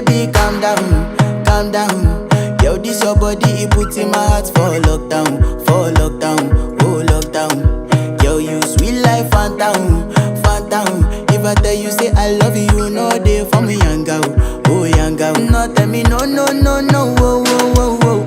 baby, calm down. Yo, this your body, it puts in my heart for lockdown, oh lockdown. Yo, you sweet life, phantom, phantom. If I tell you say I love you, you know they for me, young girl, oh young girl. No tell me no, oh, oh, oh, oh.